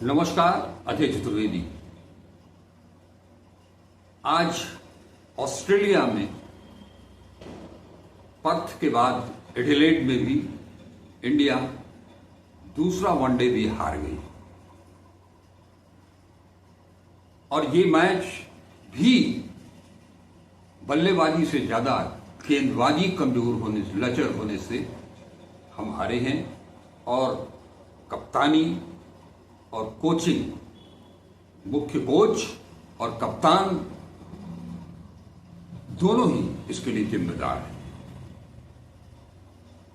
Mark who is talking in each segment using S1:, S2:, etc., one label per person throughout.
S1: नमस्कार, अजय चतुर्वेदी। आज ऑस्ट्रेलिया में पर्थ के बाद एडिलेड में भी इंडिया दूसरा वनडे भी हार गई और ये मैच भी बल्लेबाजी से ज्यादा गेंदबाजी कमजोर होने से, लचर होने से हम हारे हैं और कप्तानी और कोचिंग, मुख्य कोच और कप्तान दोनों ही इसके लिए जिम्मेदार हैं।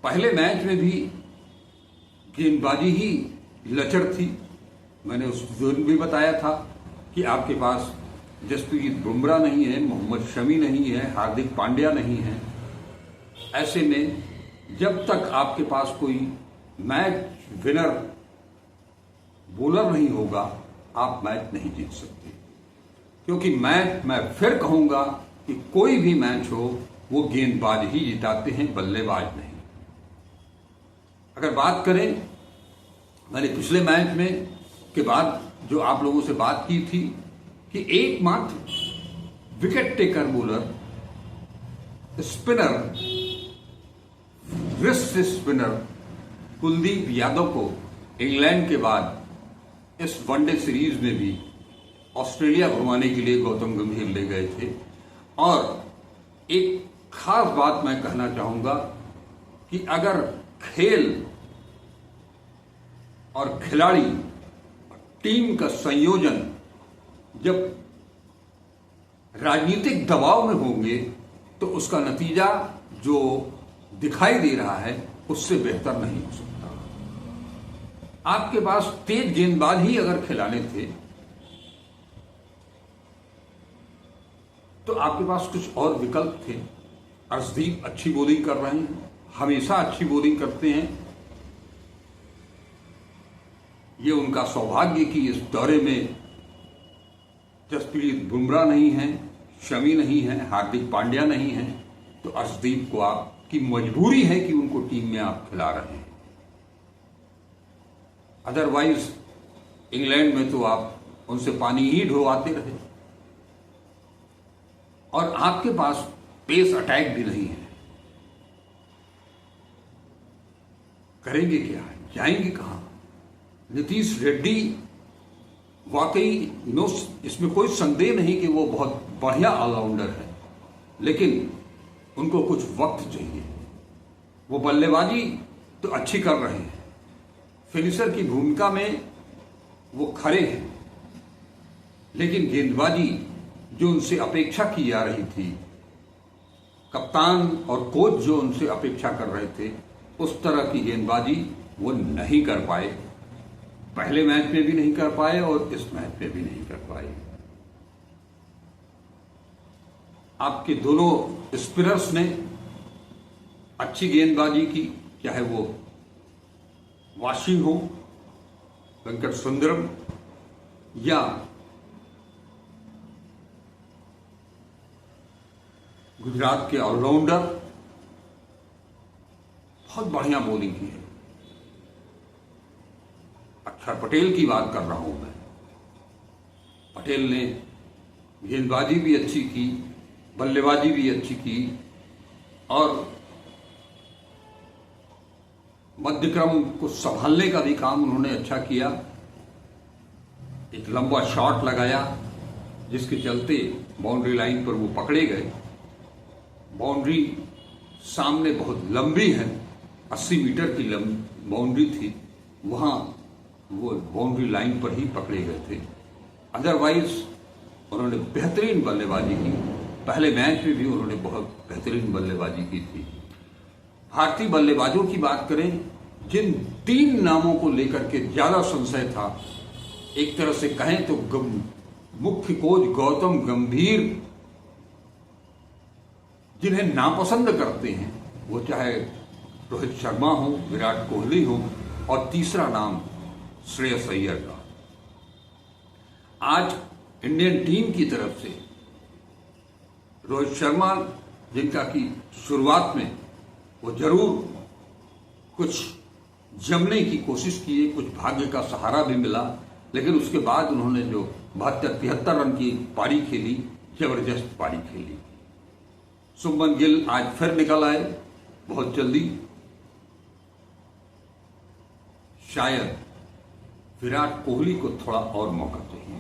S1: पहले मैच में भी गेंदबाजी ही लचर थी। मैंने उस दिन भी बताया था कि आपके पास जसप्रीत बुमराह नहीं है, मोहम्मद शमी नहीं है, हार्दिक पांड्या नहीं है। ऐसे में जब तक आपके पास कोई मैच विनर बॉलर नहीं होगा, आप मैच नहीं जीत सकते। क्योंकि मैं फिर कहूंगा कि कोई भी मैच हो वो गेंदबाज ही जिताते हैं, बल्लेबाज नहीं। अगर बात करें, मैंने पिछले मैच में के बाद जो आप लोगों से बात की थी कि एकमात्र wicket taker bowler, spinner, wrist spinner Kuldeep Yadav को इंग्लैंड के बाद इस वनडे सीरीज में भी ऑस्ट्रेलिया घुमाने के लिए गौतम गंभीर ले गए थे। और एक खास बात मैं कहना चाहूंगा कि अगर खेल और खिलाड़ी, टीम का संयोजन जब राजनीतिक दबाव में होंगे तो उसका नतीजा जो दिखाई दे रहा है उससे बेहतर नहीं हो सकता। आपके पास तेज गेंदबाज ही अगर खिलाने थे तो आपके पास कुछ और विकल्प थे। अर्शदीप अच्छी बॉलिंग कर रहे हैं, हमेशा अच्छी बॉलिंग करते हैं। ये उनका सौभाग्य कि इस दौरे में जसप्रीत बुमराह नहीं है, शमी नहीं है, हार्दिक पांड्या नहीं है, तो अर्शदीप को आपकी मजबूरी है कि उनको टीम में आप खिला रहे हैं। अदरवाइज इंग्लैंड में तो आप उनसे पानी ही ढोवाते रहे और आपके पास पेस अटैक भी नहीं है। करेंगे क्या, जाएंगे कहां? नीतीश रेड्डी वाकई इसमें कोई संदेह नहीं कि वो बहुत बढ़िया ऑलराउंडर है, लेकिन उनको कुछ वक्त चाहिए। वो बल्लेबाजी तो अच्छी कर रहे हैं, फिनिशर की भूमिका में वो खड़े हैं, लेकिन गेंदबाजी जो उनसे अपेक्षा की जा रही थी, कप्तान और कोच जो उनसे अपेक्षा कर रहे थे, उस तरह की गेंदबाजी वो नहीं कर पाए। पहले मैच में भी नहीं कर पाए और इस मैच में भी नहीं कर पाए। आपके दोनों स्पिनर्स ने अच्छी गेंदबाजी की, चाहे वो वाशी हो, वेंकट सुंदरम या गुजरात के ऑलराउंडर, बहुत बढ़िया बॉलिंग की है। अक्षर पटेल की बात कर रहा हूं मैं। पटेल ने गेंदबाजी भी अच्छी की, बल्लेबाजी भी अच्छी की और मध्यक्रम को संभालने का भी काम उन्होंने अच्छा किया। एक लंबा शॉट लगाया जिसके चलते बाउंड्री लाइन पर वो पकड़े गए। बाउंड्री सामने बहुत लंबी है, 80 मीटर की बाउंड्री थी, वहां वो बाउंड्री लाइन पर ही पकड़े गए थे। अदरवाइज उन्होंने बेहतरीन बल्लेबाजी की। पहले मैच में भी उन्होंने बहुत बेहतरीन बल्लेबाजी की थी। भारतीय बल्लेबाजों की बात करें, जिन 3 नामों को लेकर के ज्यादा संशय था, एक तरह से कहें तो मुख्य कोच गौतम गंभीर जिन्हें नापसंद करते हैं, वो चाहे रोहित शर्मा हो, विराट कोहली हो, और तीसरा नाम श्रेयस अय्यर का। आज इंडियन टीम की तरफ से रोहित शर्मा, जिनका की शुरुआत में वो जरूर कुछ जमने की कोशिश किए, कुछ भाग्य का सहारा भी मिला, लेकिन उसके बाद उन्होंने जो 72-73 रन की पारी खेली, जबरदस्त पारी खेली। शुभमन गिल आज फिर निकल आए बहुत जल्दी। शायद विराट कोहली को थोड़ा और मौका चाहिए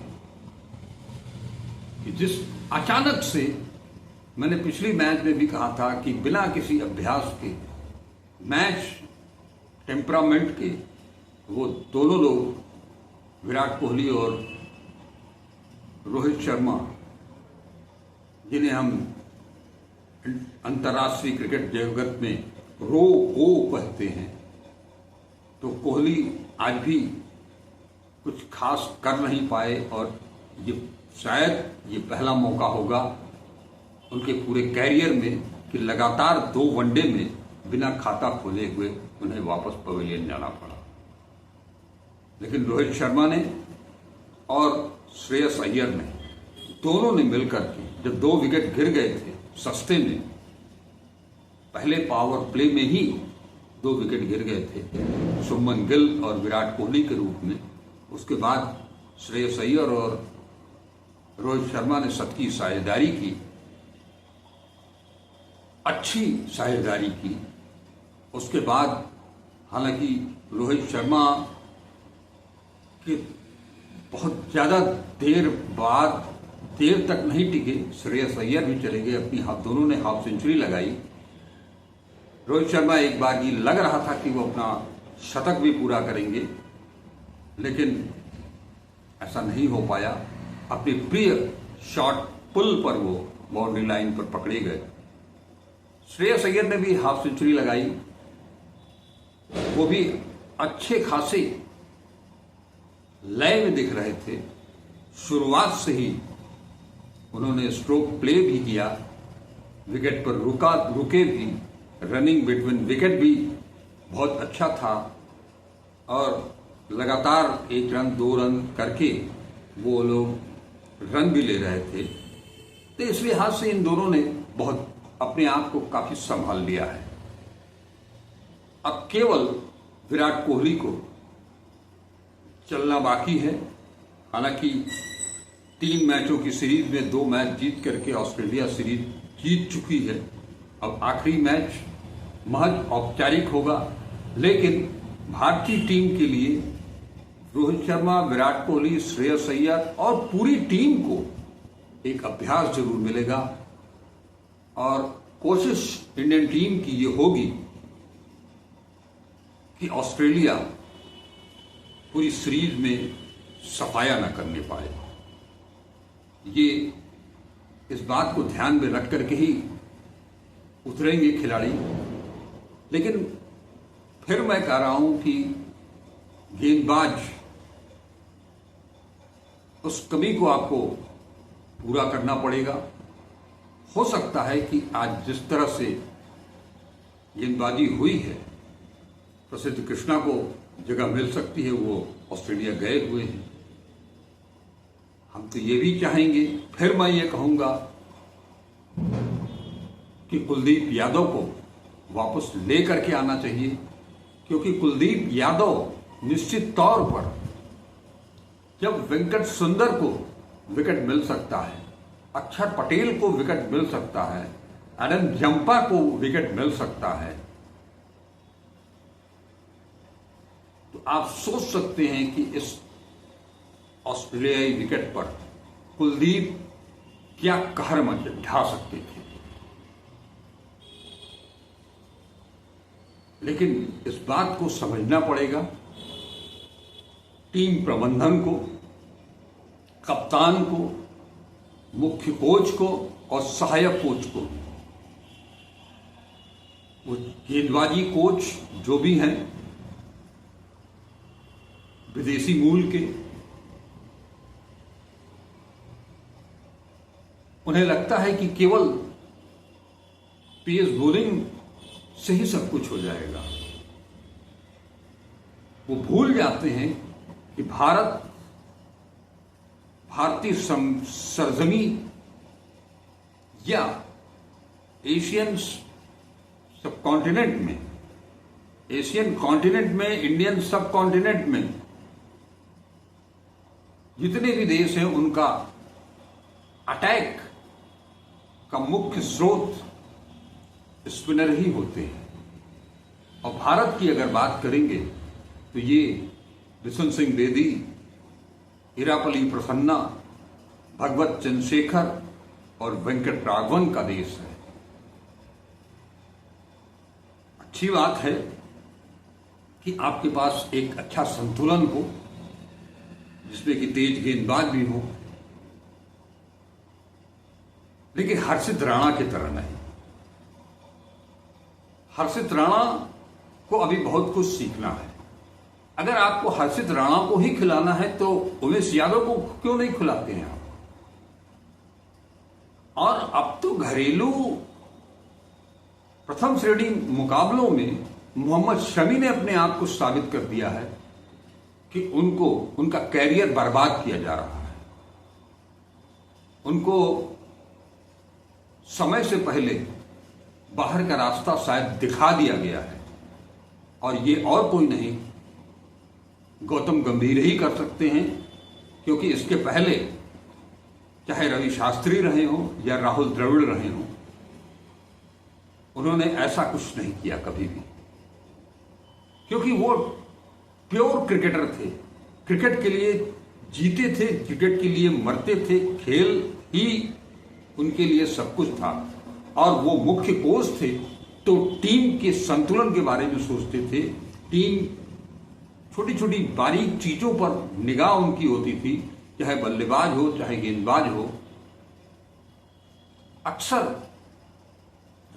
S1: कि जिस अचानक से, मैंने पिछली मैच में भी कहा था कि बिना किसी अभ्यास के, मैच टेम्परामेंट के, वो दोनों लोग विराट कोहली और रोहित शर्मा, जिन्हें हम अंतर्राष्ट्रीय क्रिकेट जगत में रो ओ कहते हैं, तो कोहली आज भी कुछ खास कर नहीं पाए और ये शायद ये पहला मौका होगा उनके पूरे कैरियर में कि लगातार 2 वनडे में बिना खाता खोले हुए उन्हें वापस पवेलियन जाना पड़ा। लेकिन रोहित शर्मा ने और श्रेयस अय्यर ने, दोनों ने मिलकर के जब 2 विकेट गिर गए थे सस्ते में, पहले पावर प्ले में ही 2 विकेट गिर गए थे शुभमन गिल और विराट कोहली के रूप में, उसके बाद श्रेयस अय्यर और रोहित शर्मा ने सबकी साझेदारी की, अच्छी साझेदारी की। उसके बाद हालांकि रोहित शर्मा के बहुत ज्यादा देर तक नहीं टिके, श्रेयस अय्यर भी चले गए, दोनों ने हाफ सेंचुरी लगाई। रोहित शर्मा एक बार ये लग रहा था कि वो अपना शतक भी पूरा करेंगे, लेकिन ऐसा नहीं हो पाया। अपनी प्रिय शॉट पुल पर वो बाउंड्री लाइन पर पकड़े गए। श्रेयस अय्यर ने भी हाफ सेंचुरी लगाई, वो भी अच्छे खासे लय में दिख रहे थे। शुरुआत से ही उन्होंने स्ट्रोक प्ले भी किया, विकेट पर रुके भी, रनिंग बिटवीन विकेट भी बहुत अच्छा था और लगातार 1 रन 2 रन करके वो लोग रन भी ले रहे थे। तो इस लिहाज से इन दोनों ने बहुत अपने आप को काफी संभाल लिया है। अब केवल विराट कोहली को चलना बाकी है। हालांकि 3 मैचों की सीरीज में 2 मैच जीत करके ऑस्ट्रेलिया सीरीज जीत चुकी है। अब आखिरी मैच महज औपचारिक होगा, लेकिन भारतीय टीम के लिए रोहित शर्मा, विराट कोहली, श्रेयस अय्यर और पूरी टीम को एक अभ्यास जरूर मिलेगा और कोशिश इंडियन टीम की ये होगी कि ऑस्ट्रेलिया पूरी सीरीज में सफाया न करने पाए। ये इस बात को ध्यान में रख करके ही उतरेंगे खिलाड़ी। लेकिन फिर मैं कह रहा हूं कि गेंदबाज उस कमी को आपको पूरा करना पड़ेगा। हो सकता है कि आज जिस तरह से गेंदबाजी हुई है, प्रसिद्ध कृष्णा को जगह मिल सकती है, वो ऑस्ट्रेलिया गए हुए हैं। हम तो ये भी चाहेंगे, फिर मैं ये कहूंगा कि कुलदीप यादव को वापस ले करके आना चाहिए, क्योंकि कुलदीप यादव निश्चित तौर पर जब वेंकट सुंदर को विकेट मिल सकता है, अक्षर पटेल को विकेट मिल सकता है, एडम जंपा को विकेट मिल सकता है, तो आप सोच सकते हैं कि इस ऑस्ट्रेलियाई विकेट पर कुलदीप क्या कहर ढा सकते थे। लेकिन इस बात को समझना पड़ेगा टीम प्रबंधन को, कप्तान को, मुख्य कोच को और सहायक कोच को। वो गेंदबाजी कोच जो भी हैं विदेशी मूल के, उन्हें लगता है कि केवल पेस बॉलिंग से ही सब कुछ हो जाएगा। वो भूल जाते हैं कि भारतीय सरजमी या एशियन सब कॉन्टिनेंट में, एशियन कॉन्टिनेंट में, इंडियन सब कॉन्टिनेंट में जितने भी देश हैं उनका अटैक का मुख्य स्रोत स्पिनर ही होते हैं। और भारत की अगर बात करेंगे तो ये बिशन सिंह बेदी, इरापली प्रसन्ना, भगवत चंद्रशेखर और वेंकट राघवन का देश है। अच्छी बात है कि आपके पास एक अच्छा संतुलन हो जिसमें कि तेज गेंदबाज भी हो, लेकिन हर्षित राणा की तरह नहीं। हर्षित राणा को अभी बहुत कुछ सीखना है। अगर आपको हर्षित राणा को ही खिलाना है तो उमेश यादव को क्यों नहीं खिलाते हैं आप? और अब तो घरेलू प्रथम श्रेणी मुकाबलों में मोहम्मद शमी ने अपने आप को साबित कर दिया है कि उनका कैरियर बर्बाद किया जा रहा है। उनको समय से पहले बाहर का रास्ता शायद दिखा दिया गया है, और ये और कोई नहीं गौतम गंभीर ही कर सकते हैं, क्योंकि इसके पहले चाहे रवि शास्त्री रहे हों या राहुल द्रविड़ रहे हों, उन्होंने ऐसा कुछ नहीं किया कभी भी, क्योंकि वो प्योर क्रिकेटर थे। क्रिकेट के लिए जीते थे, क्रिकेट के लिए मरते थे, खेल ही उनके लिए सब कुछ था। और वो मुख्य कोच थे तो टीम के संतुलन के बारे में सोचते थे। टीम छोटी छोटी बारीक चीजों पर निगाह उनकी होती थी, चाहे बल्लेबाज हो चाहे गेंदबाज हो। अक्सर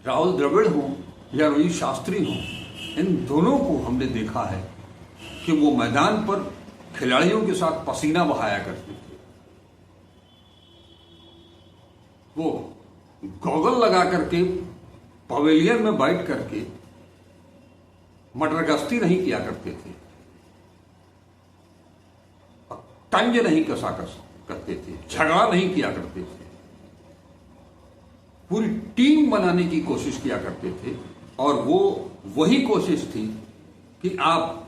S1: राहुल द्रविड़ हो या रवि शास्त्री हो, इन दोनों को हमने देखा है कि वो मैदान पर खिलाड़ियों के साथ पसीना बहाया करते थे। वो गॉगल लगा करके पवेलियन में बैठ करके मटरगश्ती नहीं किया करते थे, तंज नहीं कसा करते थे, झगड़ा नहीं किया करते थे, पूरी टीम बनाने की कोशिश किया करते थे। और वो वही कोशिश थी कि आप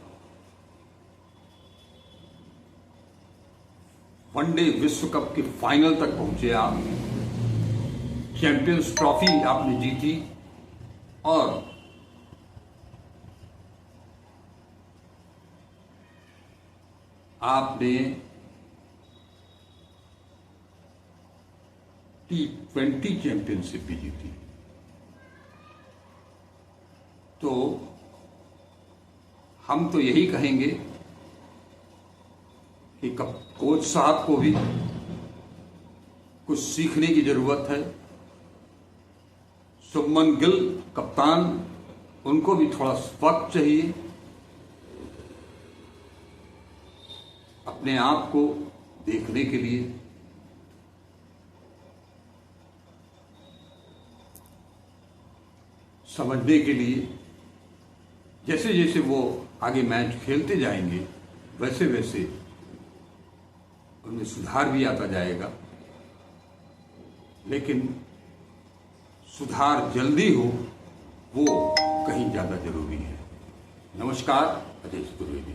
S1: वनडे विश्व कप के फाइनल तक पहुंचे, आप चैंपियंस ट्रॉफी आपने जीती, और आपने T20 चैंपियनशिप भी जीती। तो हम तो यही कहेंगे कि कोच साहब को भी कुछ सीखने की जरूरत है। शुभमन गिल कप्तान, उनको भी थोड़ा वक्त चाहिए अपने आप को देखने के लिए। समझने के लिए। जैसे जैसे वो आगे मैच खेलते जाएंगे वैसे वैसे उनमें सुधार भी आता जाएगा, लेकिन सुधार जल्दी हो वो कहीं ज्यादा जरूरी है। नमस्कार, अजय चतुर्वेदी।